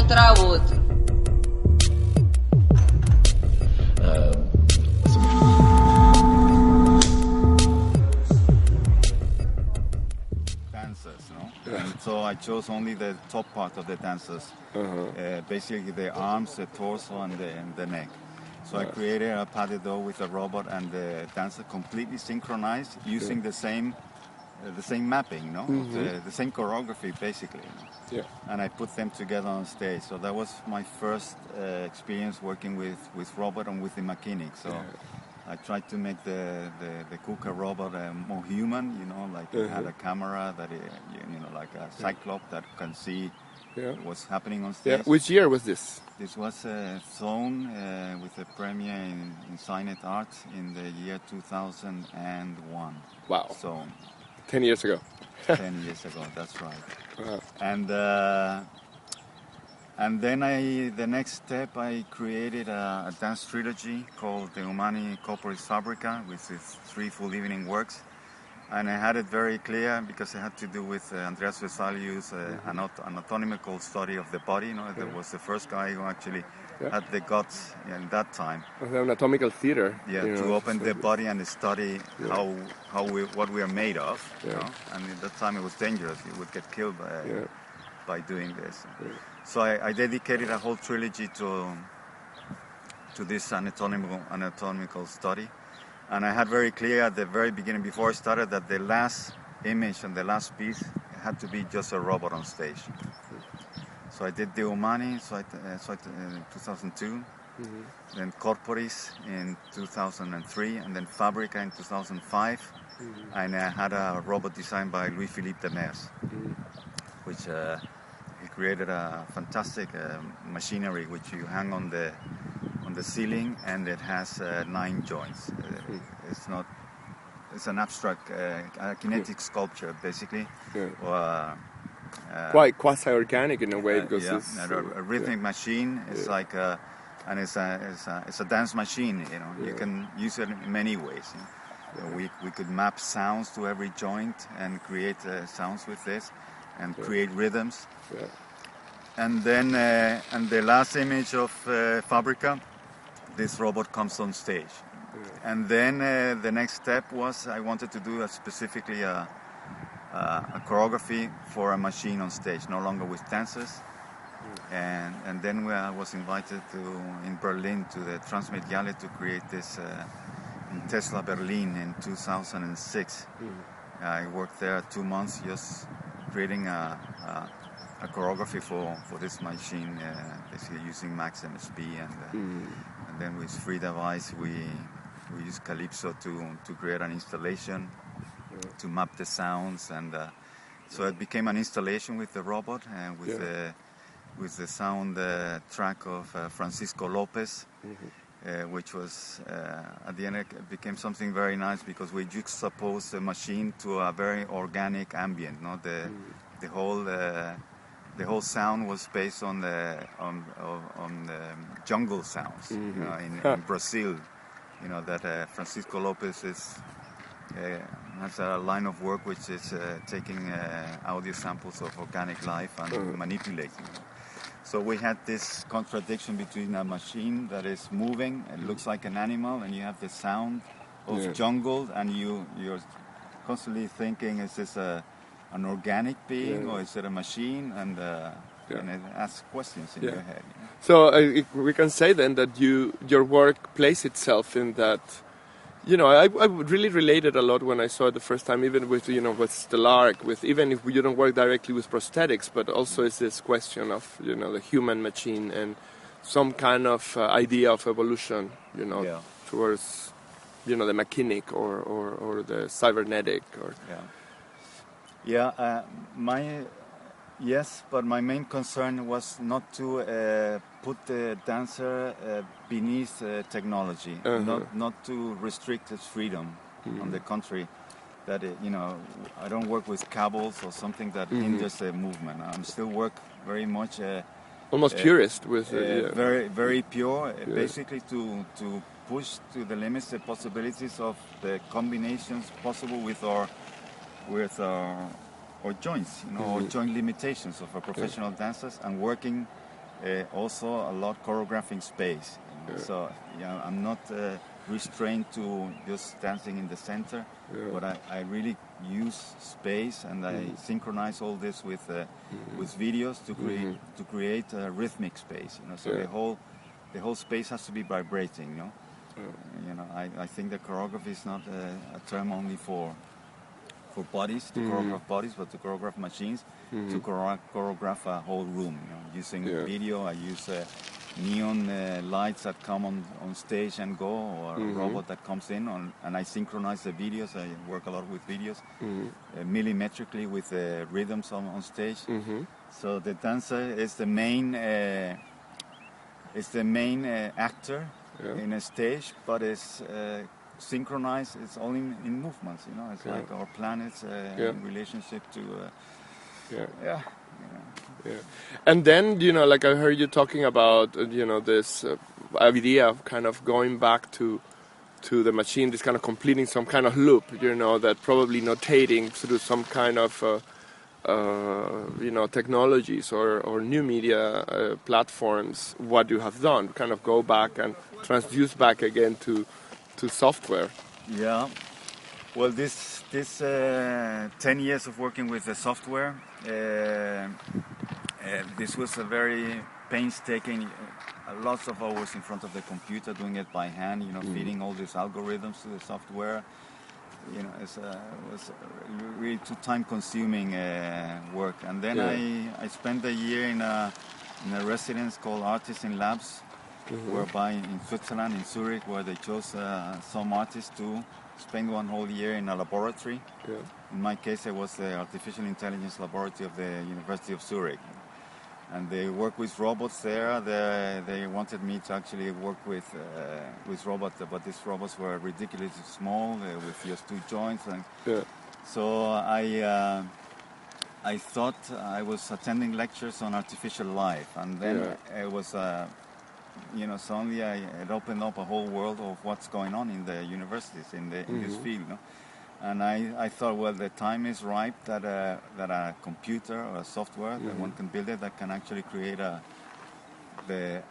отработать. Dancers, no? And so I chose only the top part of the dancers, basically the arms, the torso, and the neck. So I created a pas de deux with a robot and the dancer completely synchronized using the same mapping, no? The same choreography, basically. You know? And I put them together on stage. So that was my first experience working with robot and with the mechanic. So I tried to make the KUKA robot more human, you know, like it had a camera that, you know, like a cyclops that can see what's happening on stage. Yeah. Which year was this? This was shown with a premiere in Signet Art in the year 2001. Wow. So 10 years ago. 10 years ago, that's right. Wow. And then the next step, I created a dance trilogy called the Umani Corporis Fabrica, with its 3 full evening works. And I had it very clear because it had to do with Andreas Vesalius' anatomical study of the body. You know, that was the first guy who actually had the guts in that time. The anatomical theater. Yeah, to open the body and study what we are made of. You know? And at that time it was dangerous. You would get killed by doing this. So I dedicated a whole trilogy to this anatomical study. And I had very clear at the very beginning, before I started, that the last image and the last piece had to be just a robot on stage. So I did the Umani in 2002, then Corporis in 2003, and then Fabrica in 2005. And I had a robot designed by Louis-Philippe Demers, which he created a fantastic machinery which you hang on the ceiling, and it has 9 joints. It's an abstract kinetic sculpture, basically. Quite quasi-organic in a way, because it's a rhythmic machine. It's like and it's a dance machine. You know, you can use it in many ways. You know? We could map sounds to every joint and create sounds with this, and create rhythms. And then and the last image of Fabrica, this robot comes on stage. And then the next step was I wanted to do specifically a choreography for a machine on stage, no longer with dancers. And then I was invited in Berlin to the Transmediale to create this in Tesla Berlin in 2006. I worked there 2 months just creating a choreography for this machine, basically using Max MSP, and then with free device we used Calypso to create an installation to map the sounds, and so it became an installation with the robot and with the sound track of Francisco Lopez, which was at the end it became something very nice because we juxtaposed the machine to a very organic ambient. No, the whole sound was based on the jungle sounds, you know, in Brazil. You know that Francisco Lopez has a line of work which is taking audio samples of organic life and manipulating them. So we had this contradiction between a machine that is moving, it looks like an animal, and you have the sound of jungle, and you're constantly thinking, is this an organic being or is it a machine? And it asks questions in your head. You know? So we can say then that your work plays itself in that. You know, I really related a lot when I saw it the first time, even with, you know, with Stellarc, even if you don't work directly with prosthetics, but also it's this question of, you know, the human machine and some kind of idea of evolution, you know, towards, you know, the mechanic or the cybernetic or... Yes, but my main concern was not to put the dancer beneath technology, not to restrict his freedom. On the contrary, that you know, I don't work with cables or something that hinders the movement. I'm still work very much almost purist with very very pure, basically to push to the limits the possibilities of the combinations possible with our joints, you know, or joint limitations of our professional dancers, and working also a lot choreographing space. So I'm not restrained to just dancing in the center, but I really use space, and I synchronize all this with videos to create a rhythmic space. So the whole space has to be vibrating. I think the choreography is not a term only for bodies, to choreograph bodies, but to choreograph machines, to choreograph a whole room. Using video, I use neon lights that come on stage and go, or a robot that comes in, and I synchronize the videos. I work a lot with videos, millimetrically with the rhythms on stage. So the dancer is the main actor in a stage, but it's synchronized. It's all in movements. It's like our planets in relationship to. And then, like I heard you talking about, this idea of kind of going back to the machine, this kind of completing some kind of loop, that probably notating through some kind of, technologies or new media platforms, what you have done, kind of go back and transduce back again to software. Yeah. Well, this 10 years of working with the software, this was a very painstaking, lots of hours in front of the computer doing it by hand, feeding all these algorithms to the software. It was really too time-consuming work. And then I spent a year in a residence called Artists in Labs, whereby in Switzerland, in Zurich, where they chose some artists to spend one whole year in a laboratory. In my case, it was the Artificial Intelligence Laboratory of the University of Zurich. And they work with robots there. They wanted me to actually work with robots, but these robots were ridiculously small, with just 2 joints. So I thought I was attending lectures on artificial life, and then it was, suddenly it opened up a whole world of what's going on in the universities in this field. And I thought, well, the time is ripe that a computer or a software that one can build it that can actually create a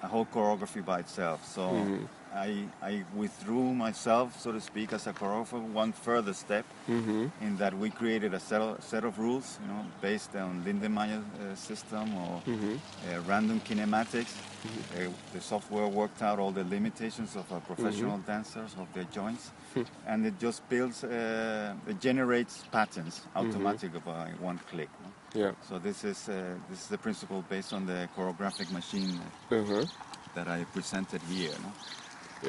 whole choreography by itself. So I withdrew myself, so to speak, as a choreographer one further step, in that we created a set of rules, based on Lindenmayer system or random kinematics. The software worked out all the limitations of professional dancers, of their joints, and it just builds, it generates patterns automatically by one click. So this is the principle based on the choreographic machine that I presented here.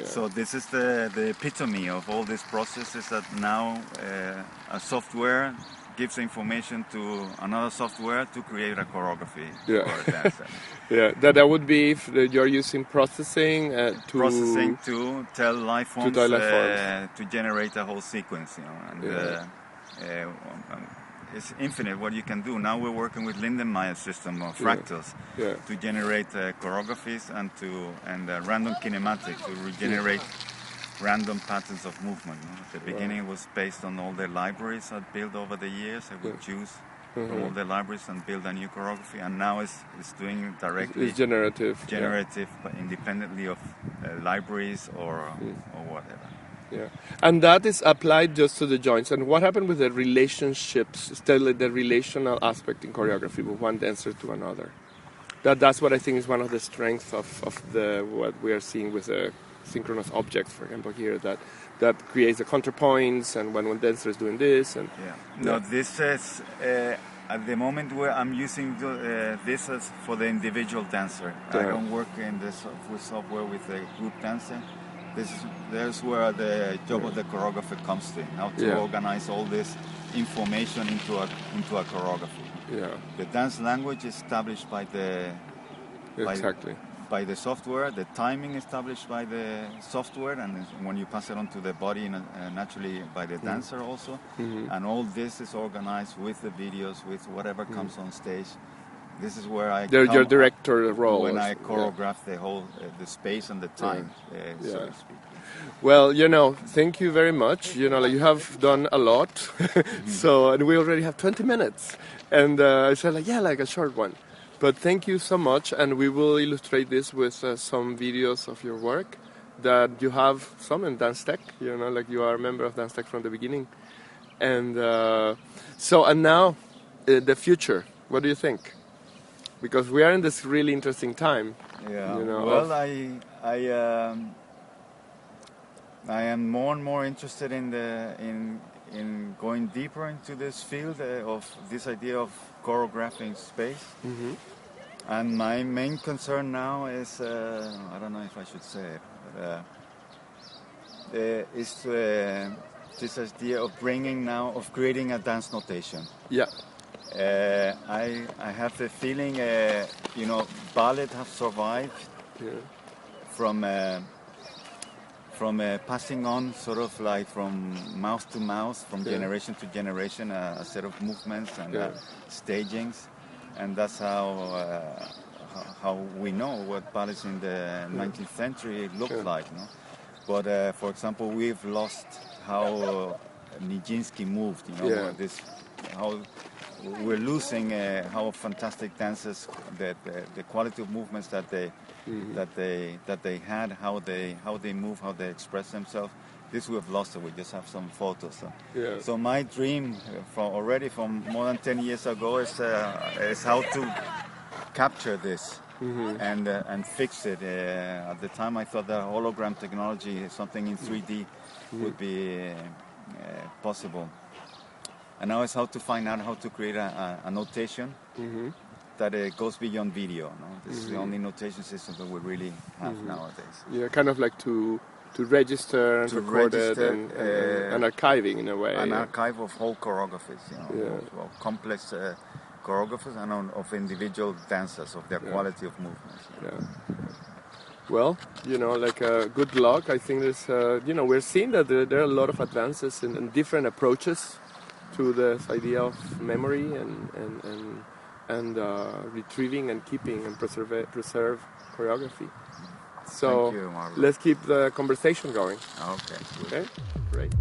So this is the epitome of all these processes, that now a software gives information to another software to create a choreography for a dancer. That would be if you're using processing to tell life forms, to generate a whole sequence, and it's infinite what you can do. Now we're working with Lindenmayer system of fractals to generate choreographies and random kinematics to regenerate random patterns of movement. At the beginning it was based on all the libraries I'd built over the years. I would choose from all the libraries and build a new choreography, and now it's doing directly. It's generative, but independently of libraries or whatever. And that is applied just to the joints. And what happened with the relationships, still the relational aspect in choreography with one dancer to another? That's what I think is one of the strengths of what we are seeing with the synchronous objects, for example, here, that creates the counterpoints, and when one dancer is doing this. And No, this is at the moment where I'm using this as for the individual dancer. I don't work in this with software with a group dancer. There's where the job of the choreographer comes in, how to organize all this information into a choreography. The dance language is established by the by the software, the timing established by the software, and when you pass it on to the body, naturally by the dancer also. And all this is organized with the videos, with whatever comes on stage. This is where your director role. When I choreograph the whole the space and the time, so to speak. Well, thank you very much. You have done a lot. And we already have 20 minutes. And I said, like a short one. But thank you so much, and we will illustrate this with some videos of your work that you have some in Dance Tech, you know, like you are a member of Dance Tech from the beginning. And and now, the future, what do you think? Because we are in this really interesting time. Yeah, you know, well, I am more and more interested in going deeper into this field of this idea of choreographing space. Mm-hmm. And my main concern now is, I don't know if I should say it, but, is this idea of creating a dance notation. Yeah. I have the feeling, ballet have survived from passing on, sort of like from mouth to mouth, from generation to generation, a set of movements and stagings. And that's how we know what ballets in the 19th century looked like. No? But for example, we've lost how Nijinsky moved. How we're losing how fantastic dancers, the quality of movements that they had, how they move, how they express themselves. This we have lost, we just have some photos. So my dream from more than 10 years ago is how to capture this and fix it. At the time I thought that hologram technology, something in 3D would be possible. And now it's how to find out how to create a notation that goes beyond video. No? This is the only notation system that we really have nowadays. Yeah, kind of like to register and record it and archiving in a way. An archive of whole choreographies, of complex choreographies and of individual dancers, of their quality of movements. Well, good luck. I think there's, we're seeing that there are a lot of advances in different approaches to this idea of memory and retrieving and keeping and preserve choreography. So Thank you, Marlon. Let's keep the conversation going. Okay. Okay, great.